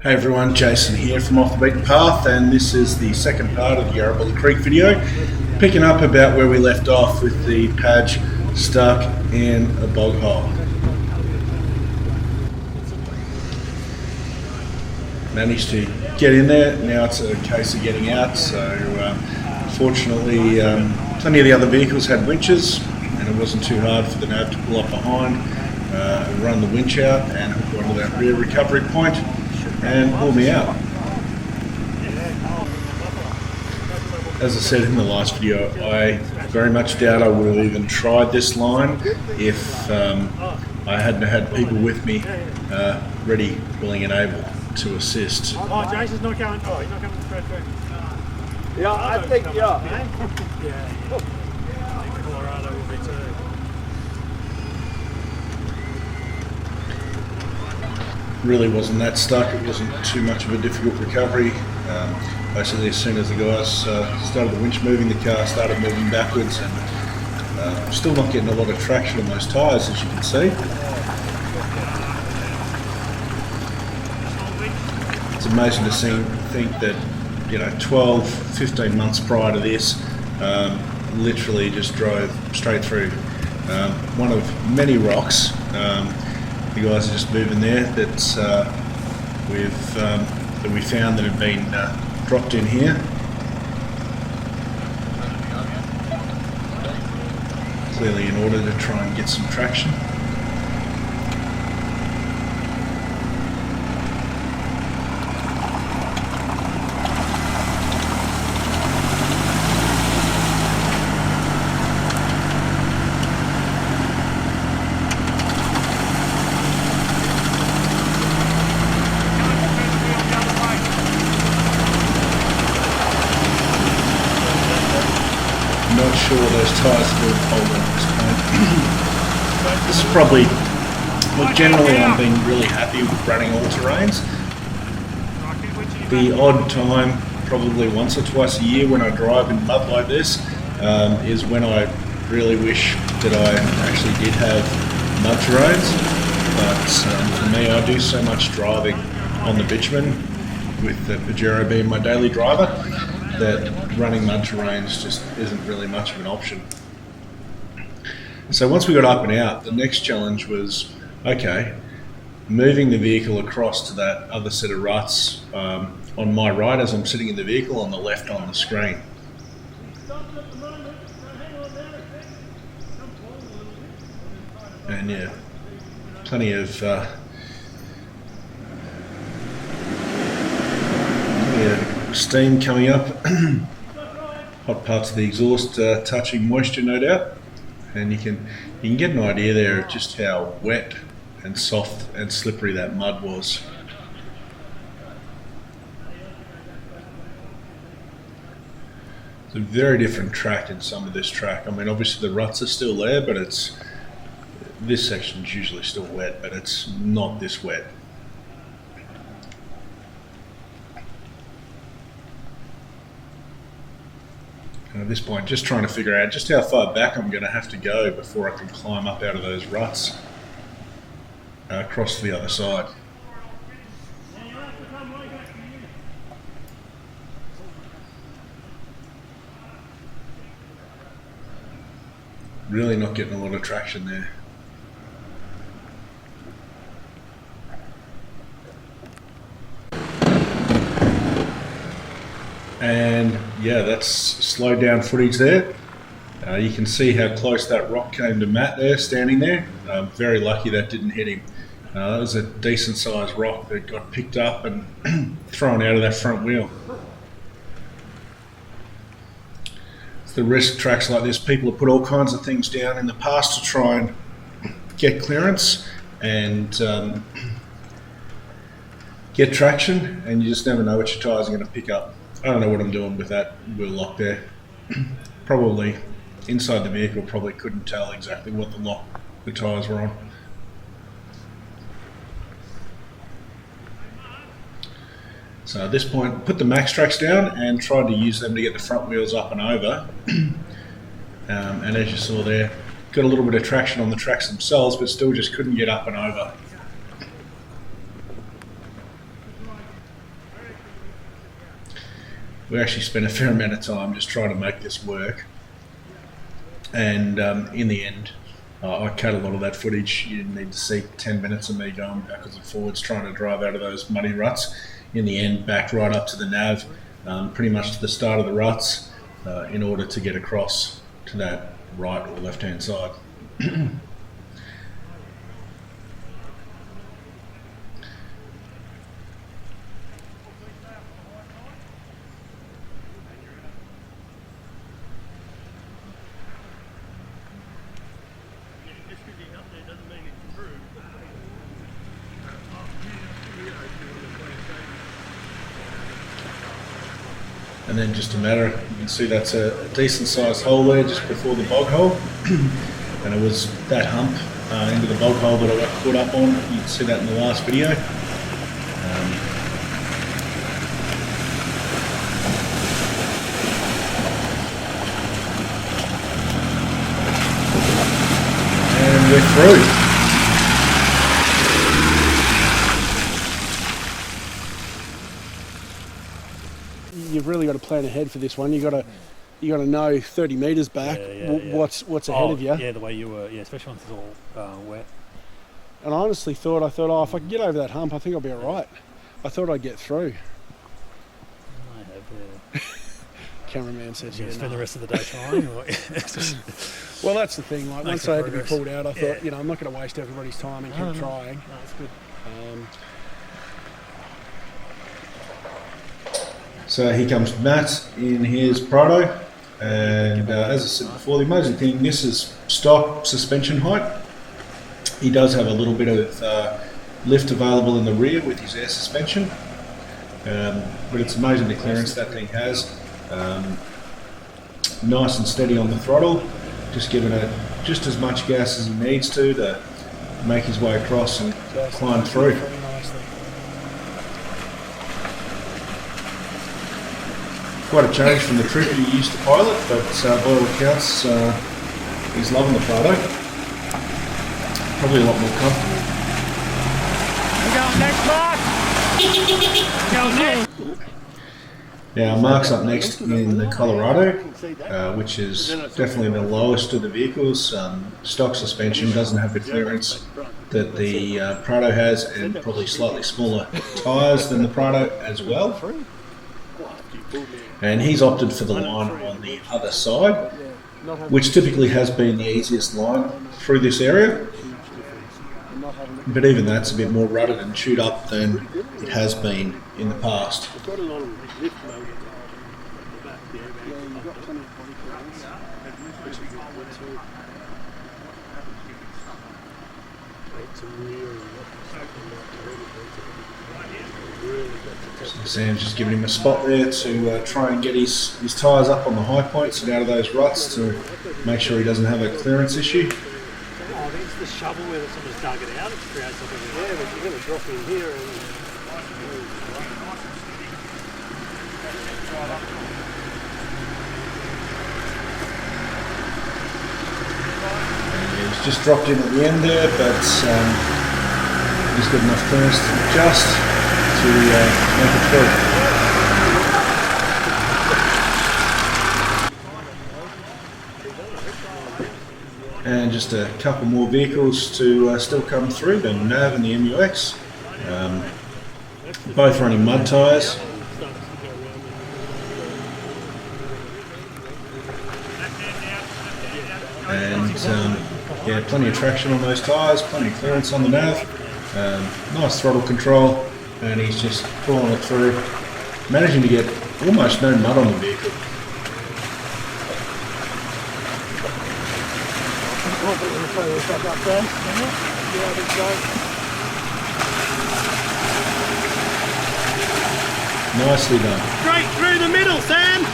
Hey everyone, Jason here from Off the Beaten Path, and this is the second part of the Yarrabulla Creek video, picking up about where we left off with the Padge stuck in a bog hole. Managed to get in there, now it's a case of getting out, so fortunately plenty of the other vehicles had winches and it wasn't too hard for the nav to pull up behind, run the winch out and hook onto that rear recovery point and pull me out. As I said in the last video, I very much doubt I would have even tried this line if I hadn't had people with me ready, willing and able to assist. Oh, Jason's not going. Oh, he's not coming to Fred. Yeah, I think, yeah. Yeah. Colorado will be too. Really wasn't that stuck, it wasn't too much of a difficult recovery. Basically as soon as the guys started the winch moving, the car started moving backwards, and still not getting a lot of traction on those tyres, as you can see. It's amazing to think that 12, 15 months prior to this, literally just drove straight through one of many rocks. The guys are just moving there that we found that had been dropped in here. Clearly in order to try and get some traction. Not sure those tyres are going to hold at this point. This is probably, well, generally I'm being really happy with running all terrains. The odd time, probably once or twice a year when I drive in mud like this, is when I really wish that I actually did have mud terrains. But for me, I do so much driving on the bitumen, with the Pajero being my daily driver, that running mud terrains just isn't really much of an option. So once we got up and out, the next challenge was, okay, moving the vehicle across to that other set of ruts on my right as I'm sitting in the vehicle, on the left on the screen. And yeah, plenty of steam coming up, hot parts of the exhaust touching moisture, no doubt, and you can get an idea there of just how wet and soft and slippery that mud was. It's a very different track in some of this track. I mean, obviously the ruts are still there, but this section's usually still wet, but it's not this wet. And at this point, just trying to figure out just how far back I'm going to have to go before I can climb up out of those ruts across to the other side. Really not getting a lot of traction there. And yeah, that's slowed down footage there. You can see how close that rock came to Matt there, standing there. Very lucky that didn't hit him. That was a decent sized rock that got picked up and thrown out of that front wheel. It's the risk tracks like this. People have put all kinds of things down in the past to try and get clearance and get traction, and you just never know what your tyres are going to pick up. I don't know what I'm doing with that wheel lock there. Probably inside the vehicle, probably couldn't tell exactly what the tyres were on. So at this point, put the max tracks down and tried to use them to get the front wheels up and over. And as you saw there, got a little bit of traction on the tracks themselves, but still just couldn't get up and over. we actually spent a fair amount of time just trying to make this work. And in the end, I cut a lot of that footage. You didn't need to see 10 minutes of me going backwards and forwards trying to drive out of those muddy ruts. In the end, backed right up to the nav, pretty much to the start of the ruts, in order to get across to that right or left-hand side. And then just a matter, you can see that's a decent sized hole there just before the bog hole. And it was that hump into the bog hole that I got caught up on. You can see that in the last video. And we're through. You've really got to plan ahead for this one. You got to know 30 metres back what's ahead of you. Yeah, the way you were, especially once it's all wet. And I honestly thought, if I can get over that hump, I think I'll be all right. I thought I'd get through. I have, Cameraman says, you spend the rest of the day trying? Or well, that's the thing. Like once I had to be pulled out, I thought, Yeah. I'm not going to waste everybody's time and keep trying. No, that's good. So here comes Matt in his Prado, and as I said before, the amazing thing, this is stock suspension height. He does have a little bit of lift available in the rear with his air suspension, but it's amazing the clearance that thing has. Nice and steady on the throttle, just giving it just as much gas as he needs to make his way across and climb through. Quite a change from the trip he used to pilot, but by all accounts, he's loving the Prado. Probably a lot more comfortable. We're going next, Mark! Going next! Now, Mark's up next in the Colorado, which is definitely the lowest of the vehicles. Stock suspension doesn't have the clearance that the Prado has, and probably slightly smaller tyres than the Prado as well. And he's opted for the line on the other side, which typically has been the easiest line through this area. But even that's a bit more rutted and chewed up than it has been in the past. So Sam's just giving him a spot there to try and get his tyres up on the high points and out of those ruts to make sure he doesn't have a clearance issue. I think it's the shovel where someone's dug it out. It creates something. Yeah, but you're going to drop in here and... And he's just dropped in at the end there, but he's got enough clearance to adjust to make it through. And just a couple more vehicles to still come through, the Nav and the MUX. Both running mud tyres. And yeah, plenty of traction on those tyres, plenty of clearance on the Nav. Nice throttle control, and he's just pulling it through, managing to get almost no mud on the vehicle. Nicely done. Straight through the middle, Sam!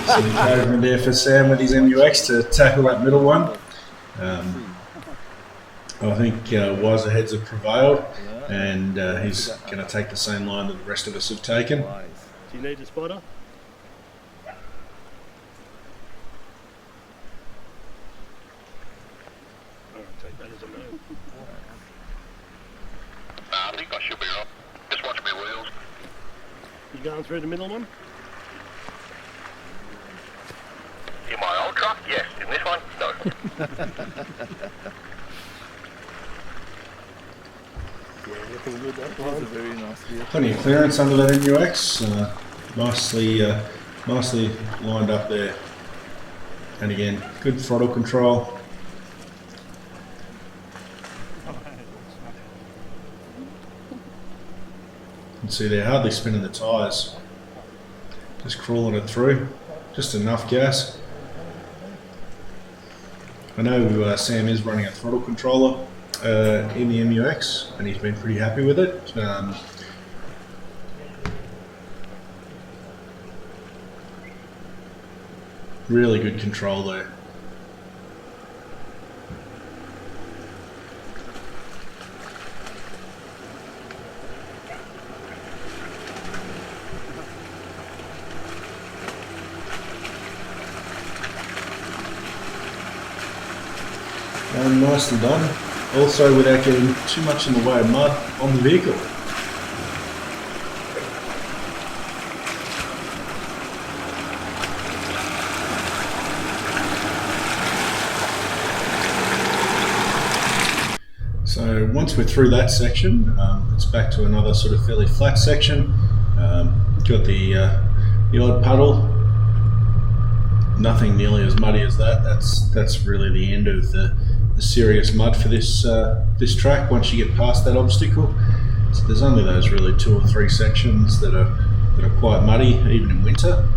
Some encouragement there for Sam with his MUX to tackle that middle one. I think wiser heads have prevailed, and he's going to take the same line that the rest of us have taken. Do you need a spotter? I think I should be right. Just watch my wheels. You going through the middle one? In my old truck, yes. In this one, no. Yeah, looking good that That was a one. very nice vehicle. Plenty of clearance under that MUX. Nicely lined up there. And again, good throttle control. You can see they're hardly spinning the tyres. Just crawling it through. Just enough gas. I know Sam is running a throttle controller in the MUX, and he's been pretty happy with it. Really good control there. And nicely done. Also without getting too much in the way of mud on the vehicle. So once we're through that section, it's back to another sort of fairly flat section. Got the odd puddle. Nothing nearly as muddy as that. That's really the end of the serious mud for this this track. Once you get past that obstacle, so there's only those really 2 or 3 sections that are quite muddy, even in winter.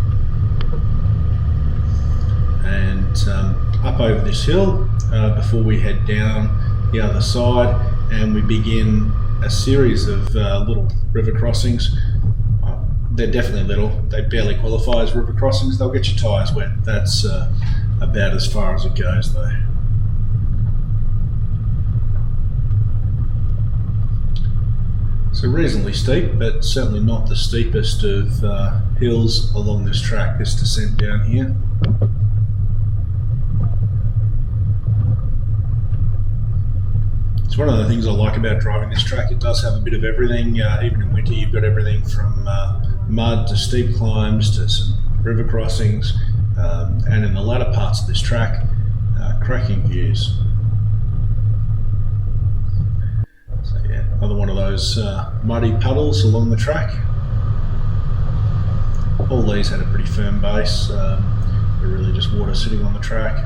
And up over this hill before we head down the other side, and we begin a series of little river crossings. They're definitely little. They barely qualify as river crossings. They'll get your tyres wet. That's about as far as it goes, though. So reasonably steep, but certainly not the steepest of hills along this track, this descent down here. It's one of the things I like about driving this track. It does have a bit of everything. Even in winter, you've got everything from mud to steep climbs to some river crossings, and in the latter parts of this track, cracking views. So yeah, another one of those muddy puddles along the track. All these had a pretty firm base. They're really just water sitting on the track.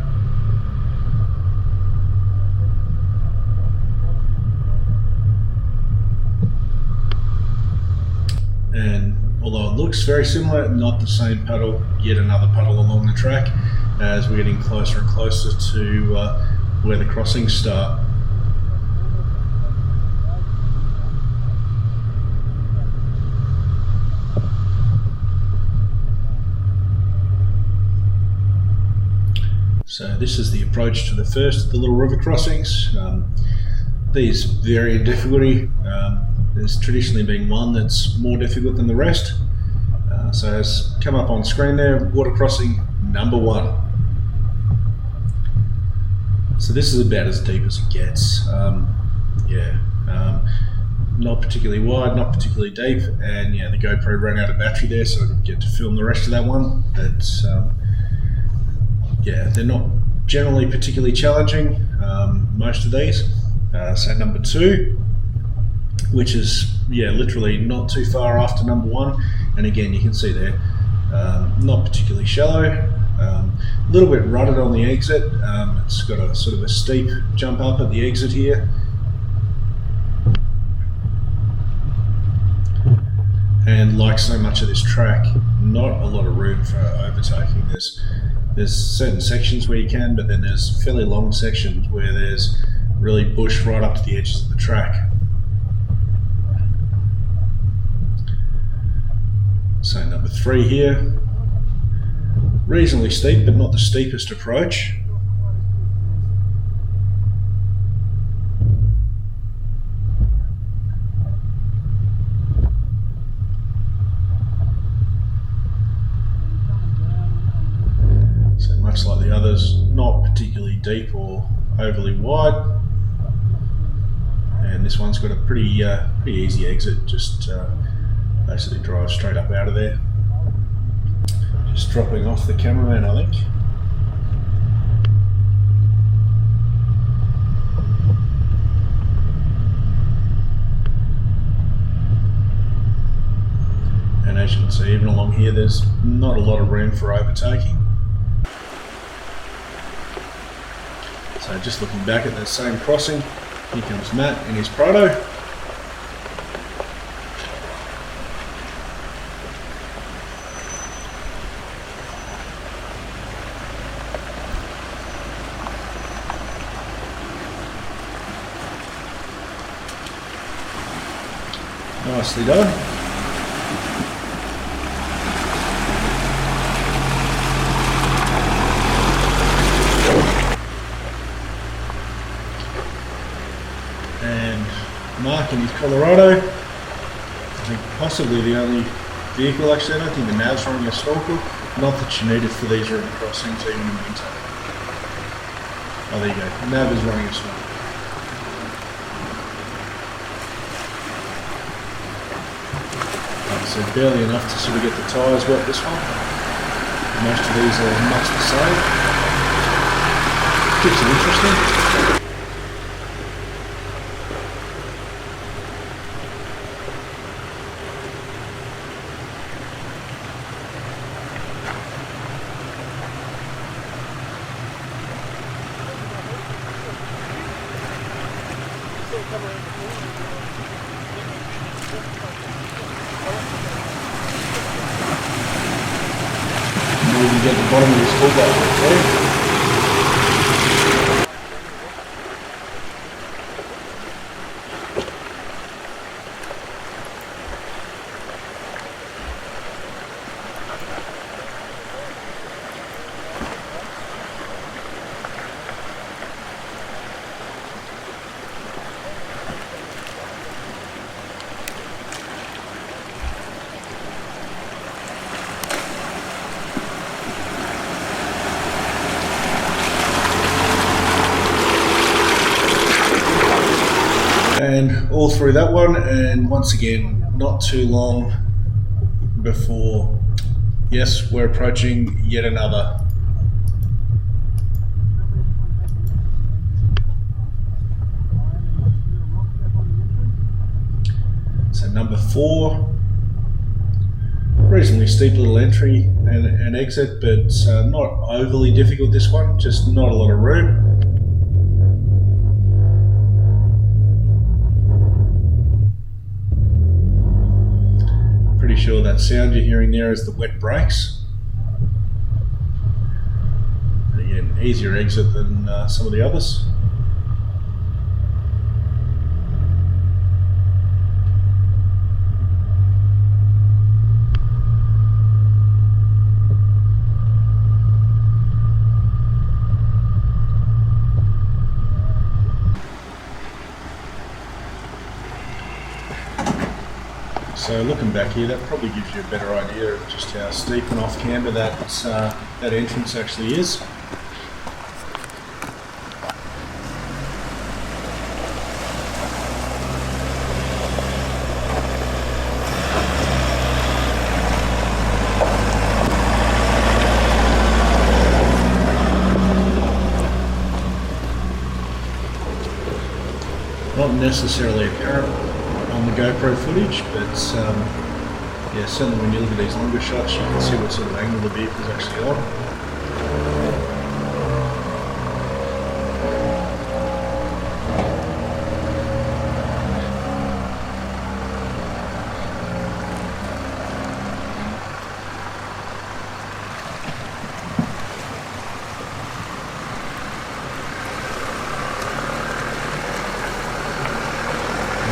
And although it looks very similar, not the same puddle, yet another puddle along the track as we're getting closer and closer to where the crossings start. So this is the approach to the first of the little river crossings. These vary in difficulty. There's traditionally been one that's more difficult than the rest. So as come up on screen there, water crossing number 1. So this is about as deep as it gets. Not particularly wide, not particularly deep, and yeah, the GoPro ran out of battery there, so I didn't get to film the rest of that one. But yeah, they're not generally particularly challenging, most of these. So number 2, which is literally not too far after number 1, and again you can see there, not particularly shallow, a little bit rutted on the exit. It's got a sort of a steep jump up at the exit here, and like so much of this track, not a lot of room for overtaking. There's certain sections where you can, but then there's fairly long sections where there's really bush right up to the edges of the track. So number 3 here, reasonably steep, but not the steepest approach. So much like the others, not particularly deep or overly wide. And this one's got a pretty easy exit, just basically drive straight up out of there. Just dropping off the cameraman, I think. as you can see, even along here, there's not a lot of room for overtaking. So just looking back at that same crossing, here comes Matt in his Prado. Nicely done. And Mark in his Colorado, I think possibly the only vehicle actually. I don't think the Nav's running a snorkel. Not that you need it for these river crossings even in winter. Oh, there you go. The Nav is running a snorkel. So barely enough to sort of get the tyres wet this one. Most of these are much the same. Keeps it interesting. Maybe get the bottom of this toolbar, right? And all through that one, and once again, not too long before, yes, we're approaching yet another. So number 4, reasonably steep little entry and exit, but not overly difficult this one, just not a lot of room. Pretty sure that sound you're hearing there is the wet brakes. And again, easier exit than some of the others. So looking back here, that probably gives you a better idea of just how steep and off camber that entrance actually is. Not necessarily apparent on the GoPro footage, but yeah, certainly when you look at these longer shots, you can see what sort of angle the vehicle's actually on.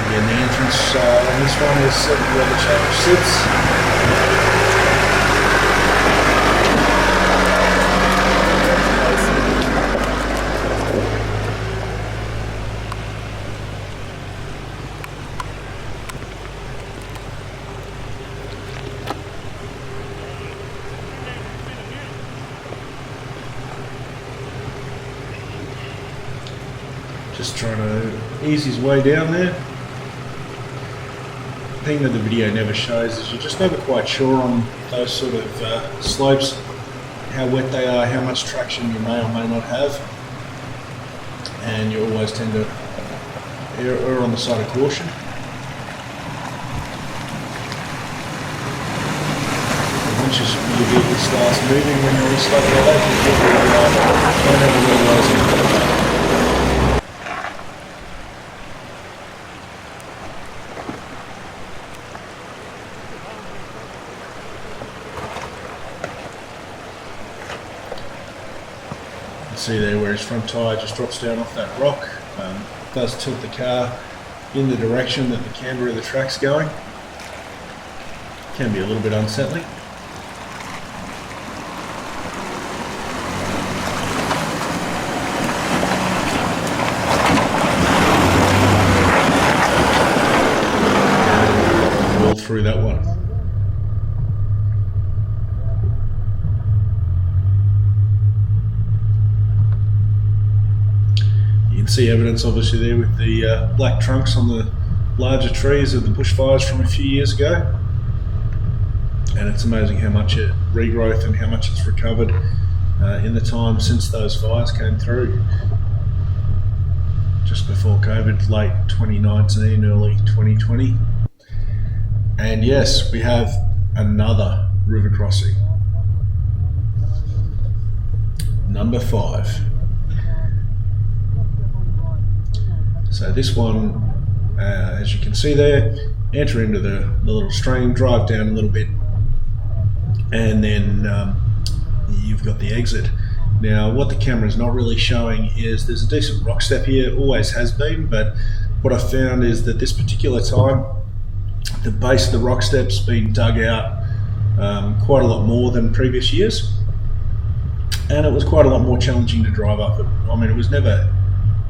Again, the entrance on this one is where the channel sits. Just trying to ease his way down there. The thing that the video never shows is you're just never quite sure on those sort of slopes how wet they are, how much traction you may or may not have, and you always tend to err on the side of caution. once your vehicle starts moving when you're stuck like that, you get don't have a little lazy. See there where his front tyre just drops down off that rock. Does tilt the car in the direction that the camber of the track's going. Can be a little bit unsettling. Well through that one. See evidence obviously there with the black trunks on the larger trees of the bushfires from a few years ago, and it's amazing how much regrowth and how much it's recovered in the time since those fires came through just before COVID, late 2019, early 2020. And yes, we have another river crossing, number 5. So this one, as you can see there, enter into the little stream, drive down a little bit, and then you've got the exit. Now what the camera is not really showing is there's a decent rock step here, always has been, but what I found is that this particular time, the base of the rock step's been dug out quite a lot more than previous years, and it was quite a lot more challenging to drive up it. I mean, it was never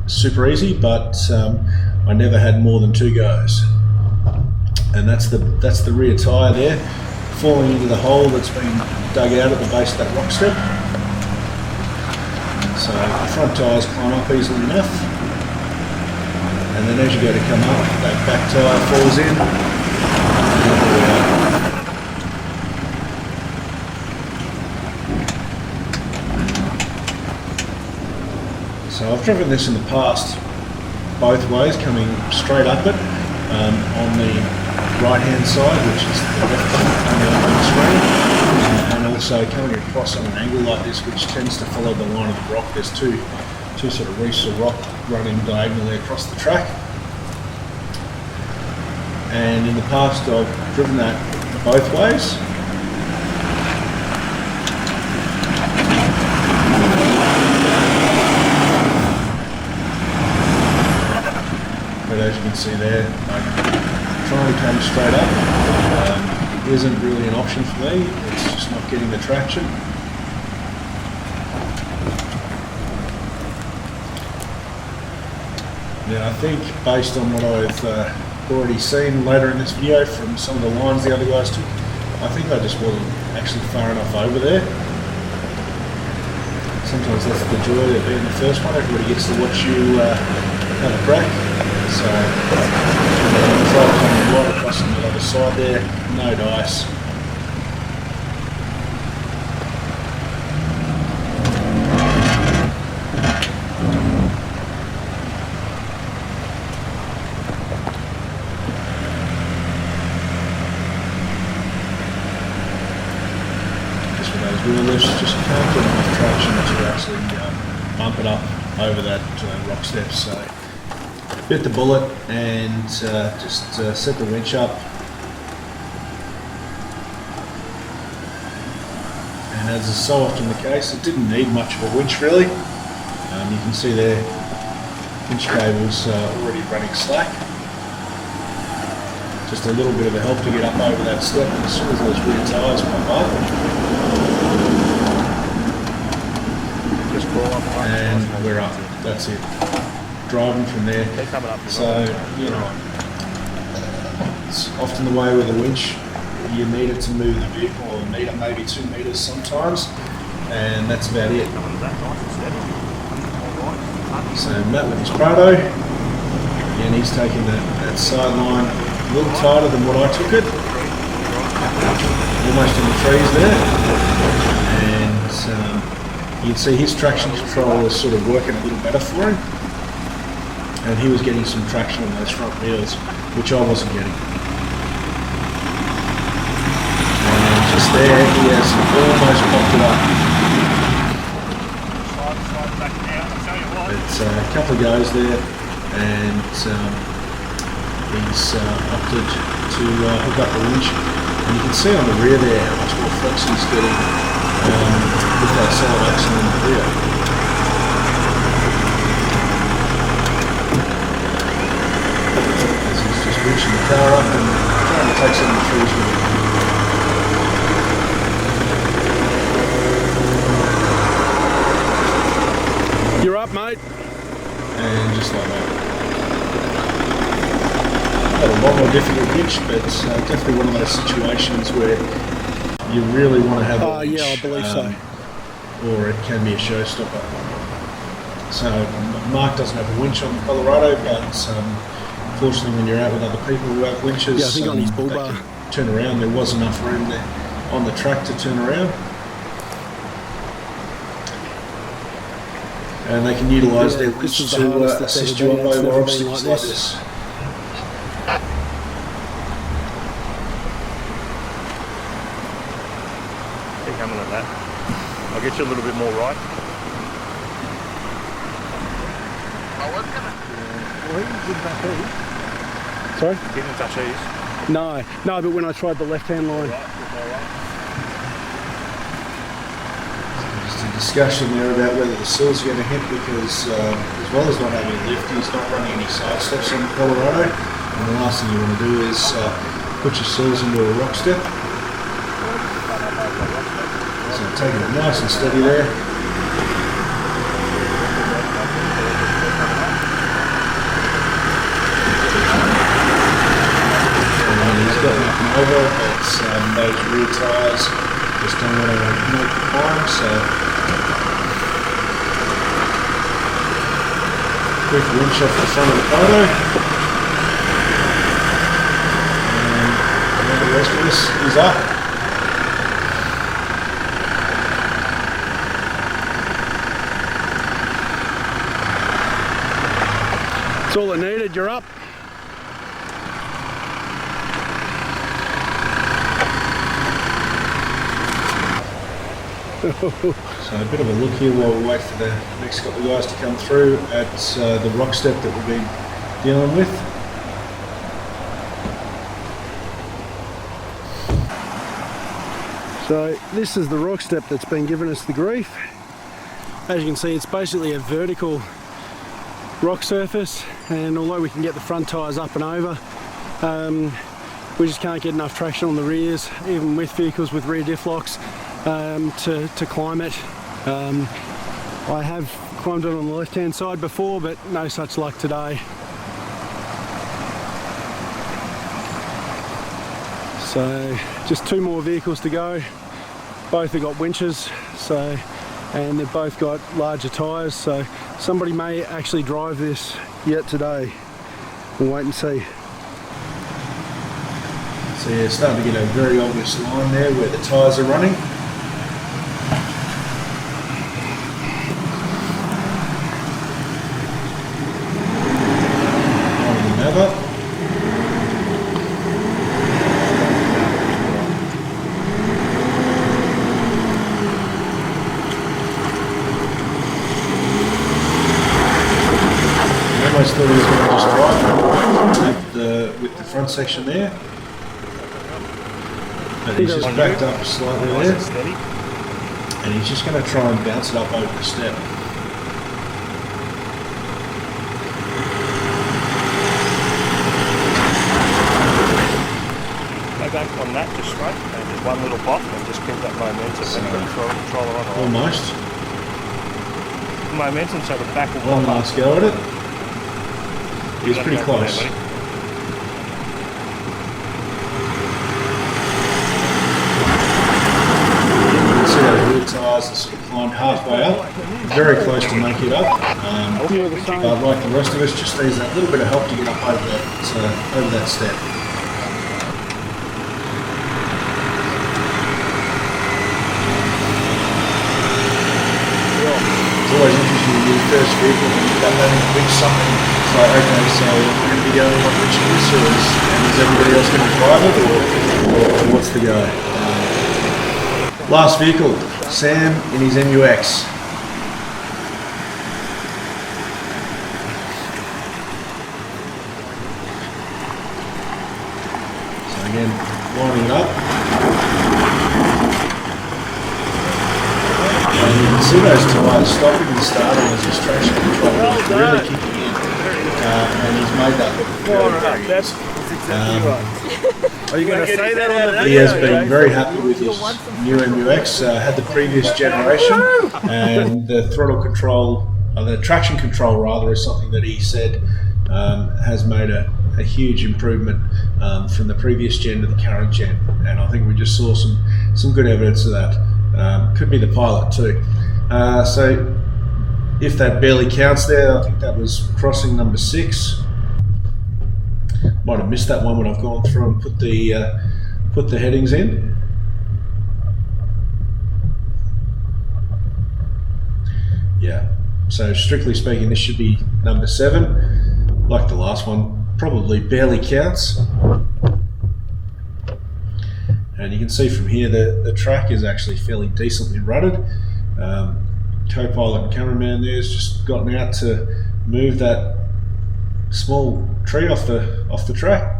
super easy, but I never had more than 2 goes, and that's the rear tyre there falling into the hole that's been dug out at the base of that rock step. So the front tyres climb up easily enough, and then as you go to come up, that back tyre falls in. So I've driven this in the past both ways, coming straight up it on the right hand side, which is the left on the screen, and also coming across on an angle like this, which tends to follow the line of the rock. There's two sort of reefs of rock running diagonally across the track, and in the past I've driven that both ways. But as you can see there, trying to come straight up isn't really an option for me. It's just not getting the traction. Now I think based on what I've already seen later in this video from some of the lines the other guys took, I think I just wasn't actually far enough over there. Sometimes that's the joy of being the first one. Everybody gets to watch you have a crack. So, try coming right across on the other side there, no dice. Just with those wheel lifts, just can't get enough traction to actually bump it up over that rock step. So. Bit the bullet and just set the winch up, and as is so often the case, it didn't need much of a winch really. You can see there winch cable's already running slack. Just a little bit of a help to get up over that step, and as soon as those rear tyres pop up, Just crawl up and we're up. That's it. Driving from there. So, you know, it's often the way with a winch, you need it to move the vehicle, or need it maybe 2 meters sometimes, and that's about it. So Matt with his Prado, and he's taking that sideline a little tighter than what I took it, almost in the trees there, and you can see his traction control is sort of working a little better for him. And he was getting some traction on those front wheels, which I wasn't getting. And just there, he has almost popped it up. Slide back down. I'll tell you what. It's a couple of goes there, and he's opted to hook up the winch. And you can see on the rear there how much more flex he's getting with that solid axle in the rear. As he's just winching the car up and trying to take some of the trees with him. You're up, mate. And just like that. Not a lot more difficult winch, but definitely one of those situations where you really want to have a winch. Yeah, I believe so. Or it can be a showstopper. So Mark doesn't have a winch on the Colorado, but unfortunately when you're out with other people who have winches, Yeah, I think on his bull they bar. can turn around. There was enough room there on the track to turn around. And they can utilise their winch this is the to hardest that's assist ever you been. on It's lower never been obstacles like like this. this. Keep coming at that. I'll get you a little bit more right. Well, he didn't touch ease. Sorry? He didn't touch ease. No, but when I tried the left-hand line. Just a discussion there about whether the sills are going to hit because as well as not having a lift, he's not running any side steps on the Colorado. And the last thing you want to do is put your sills into a rock step. So taking it nice and steady there. And he's got nothing over, but those rear tyres just don't want to make the climb, so quick winch off the front of the photo. And the rest of this is up. That's all it needed, you're up. So a bit of a look here while we wait for the next couple of guys to come through at the rock step that we've been dealing with. So this is the rock step that's been giving us the grief. As you can see, it's basically a vertical rock surface, and although we can get the front tyres up and over, we just can't get enough traction on the rears, even with vehicles with rear diff locks, to climb it. I have climbed it on the left hand side before, but no such luck today. So just two more vehicles to go. Both have got winches, and they've both got larger tyres, so somebody may actually drive this yet today. We'll wait and see. So yeah, starting to get a very obvious line there where the tyres are running. On the nav up. I almost thought he was going to just drive with the front section there. But he's just backed up slightly there. And he's just going to try and bounce it up over the step. Go back on that just straight and just one little pop and just keep that momentum and control it on. Almost. Momentum so the back will One pop up. last go at it. He's pretty Go close. there, buddy. You can see those rear tyres are sort of climbed halfway up. Very close to make it up. But like the rest of us, just needs that little bit of help to get up over that step. It's always interesting to do the first vehicle when you've done that in which something. It's like, okay, so we're going to be going on which this, and is everybody else going to drive it, or what's the go? Last vehicle, Sam in his MUX. So again, lining it up. And you can see those tyres stopping and starting as his traction control is really kicking in. And he's made that look very, very easy. Are you going to say that on the He has been very happy with his new MUX, had the previous generation, and the throttle control, the traction control rather, is something that he said has made a huge improvement from the previous gen to the current gen, and I think we just saw some good evidence of that. Could be the pilot too. So if that barely counts there, I think that was crossing number 6. Might have missed that one when I've gone through and put the headings in. Yeah, so strictly speaking, this should be number 7. Like the last one, probably barely counts. And you can see from here that the track is actually fairly decently rutted. Co-pilot and cameraman there's just gotten out to move that small tree off the track.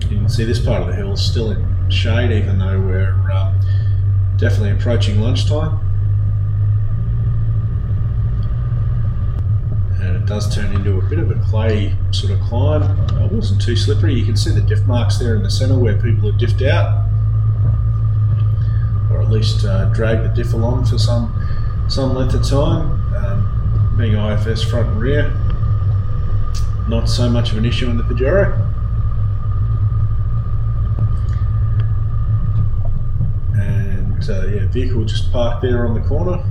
You can see this part of the hill is still in shade, even though we're definitely approaching lunchtime. And it does turn into a bit of a clay sort of climb. It wasn't too slippery. You can see the diff marks there in the centre where people have diffed out, or at least dragged the diff along for some length of time. Being IFS front and rear, not so much of an issue in the Pajero. And yeah, vehicle just parked there on the corner.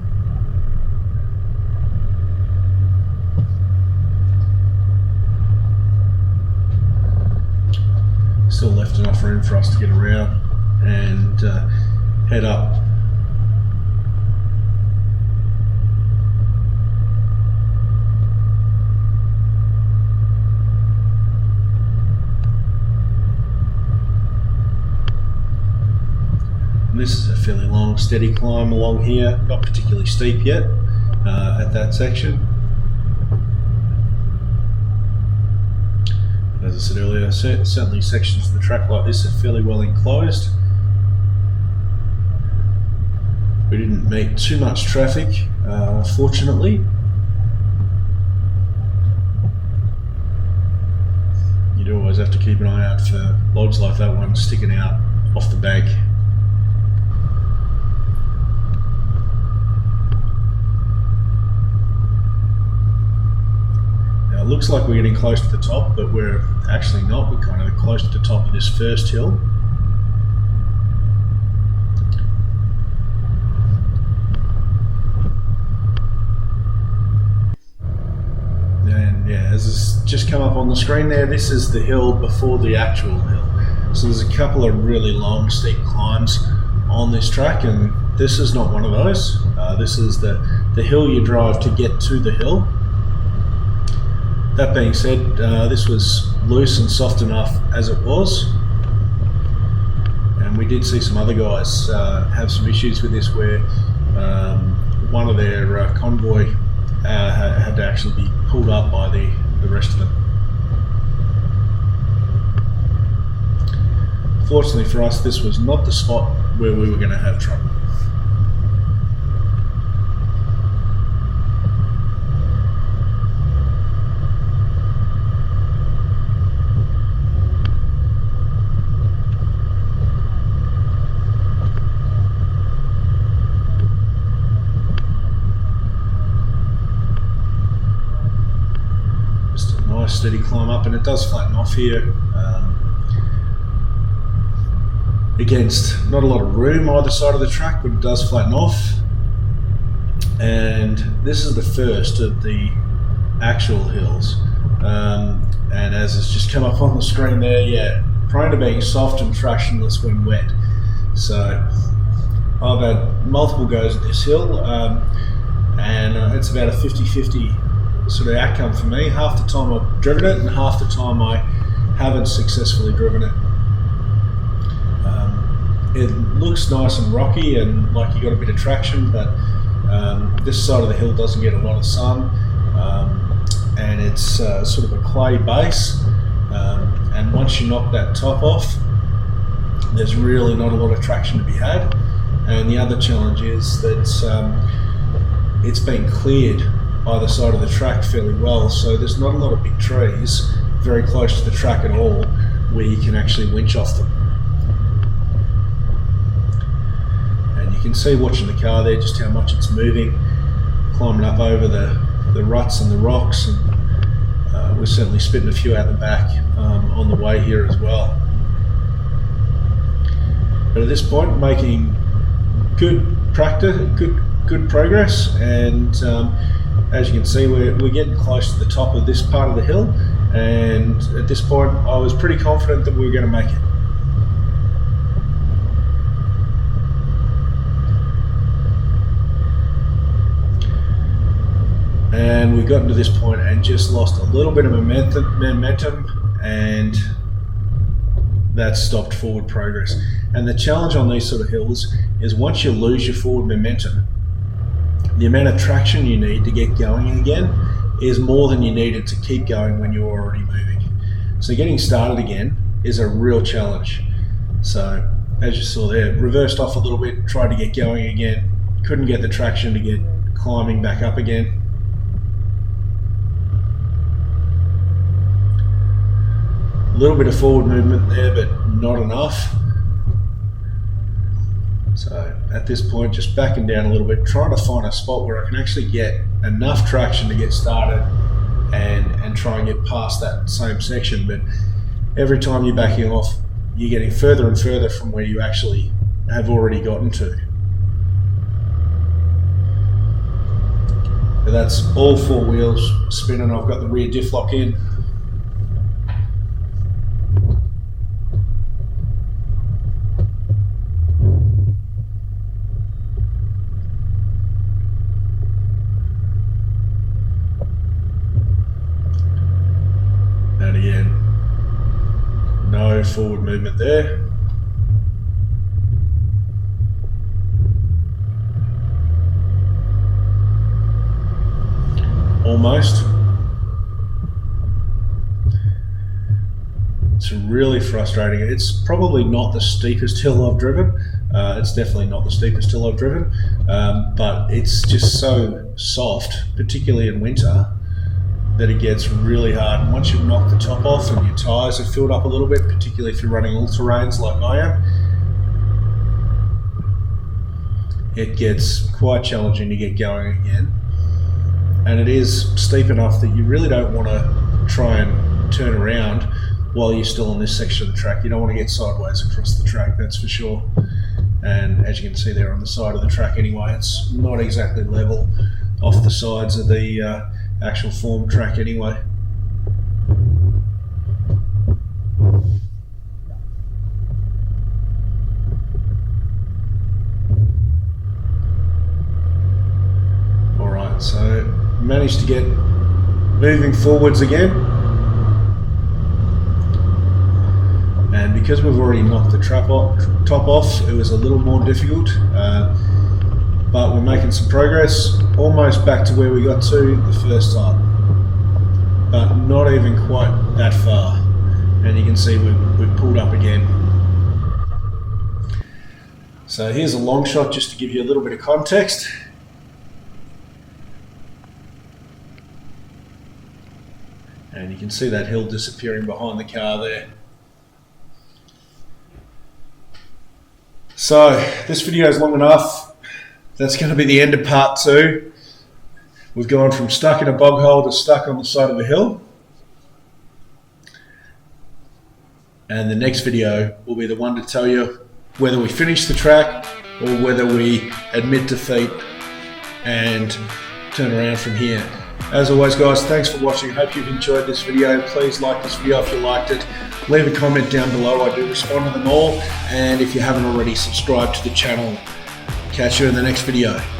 Still left enough room for us to get around and head up. And this is a fairly long, steady climb along here, not particularly steep yet at that section. As I said earlier, certainly sections of the track like this are fairly well enclosed. We didn't meet too much traffic, fortunately. You do always have to keep an eye out for logs like that one sticking out off the bank. It looks like we're getting close to the top, but we're actually not. We're kind of close to the top of this first hill. And yeah, as it's just come up on the screen there, this is the hill before the actual hill. So there's a couple of really long, steep climbs on this track, and this is not one of those. This is the hill you drive to get to the hill. That being said, this was loose and soft enough as it was, and we did see some other guys have some issues with this where one of their convoy had to actually be pulled up by the rest of them. Fortunately for us, this was not the spot where we were going to have trouble. Steady climb up, and it does flatten off here against not a lot of room either side of the track, but it does flatten off. And this is the first of the actual hills, and as it's just come up on the screen there, yeah, prone to being soft and tractionless when wet. So I've had multiple goes at this hill, and it's about a 50-50 sort of outcome for me. Half the time I've driven it, and half the time I haven't successfully driven it. It looks nice and rocky and like you got a bit of traction, but this side of the hill doesn't get a lot of sun, and it's sort of a clay base, and once you knock that top off, there's really not a lot of traction to be had. And the other challenge is that it's been cleared either side of the track fairly well, so there's not a lot of big trees very close to the track at all where you can actually winch off them. And you can see watching the car there just how much it's moving, climbing up over the ruts and the rocks, and we're certainly spitting a few out the back on the way here as well. But at this point, making good practice, good progress, and as you can see, we're getting close to the top of this part of the hill, and at this point I was pretty confident that we were going to make it. And we got to this point and just lost a little bit of momentum, and that stopped forward progress. And the challenge on these sort of hills is once you lose your forward momentum, the amount of traction you need to get going again is more than you needed to keep going when you're already moving. So getting started again is a real challenge. So as you saw there, reversed off a little bit, tried to get going again, couldn't get the traction to get climbing back up again. A little bit of forward movement there, but not enough. So at this point, just backing down a little bit, trying to find a spot where I can actually get enough traction to get started and try and get past that same section. But every time you're backing off, you're getting further and further from where you actually have already gotten to. But that's all four wheels spinning. I've got the rear diff lock in. And again, no forward movement there. Almost. It's really frustrating. It's probably not the steepest hill I've driven. It's definitely not the steepest hill I've driven, but it's just so soft, particularly in winter, that it gets really hard. And once you've knocked the top off and your tyres have filled up a little bit, particularly if you're running all-terrains like I am, it gets quite challenging to get going again. And it is steep enough that you really don't want to try and turn around while you're still on this section of the track. You don't want to get sideways across the track, that's for sure. And as you can see there on the side of the track anyway, it's not exactly level off the sides of the actual form track anyway. Alright, so managed to get moving forwards again, and because we've already knocked the top off, it was a little more difficult, but we're making some progress, almost back to where we got to the first time, but not even quite that far. And you can see we've pulled up again. So here's a long shot just to give you a little bit of context. And you can see that hill disappearing behind the car there. So this video is long enough. That's going to be the end of part 2. We've gone from stuck in a bog hole to stuck on the side of a hill. And the next video will be the one to tell you whether we finish the track or whether we admit defeat and turn around from here. As always guys, thanks for watching. Hope you've enjoyed this video. Please like this video if you liked it. Leave a comment down below. I do respond to them all. And if you haven't already, subscribe to the channel. Catch you in the next video.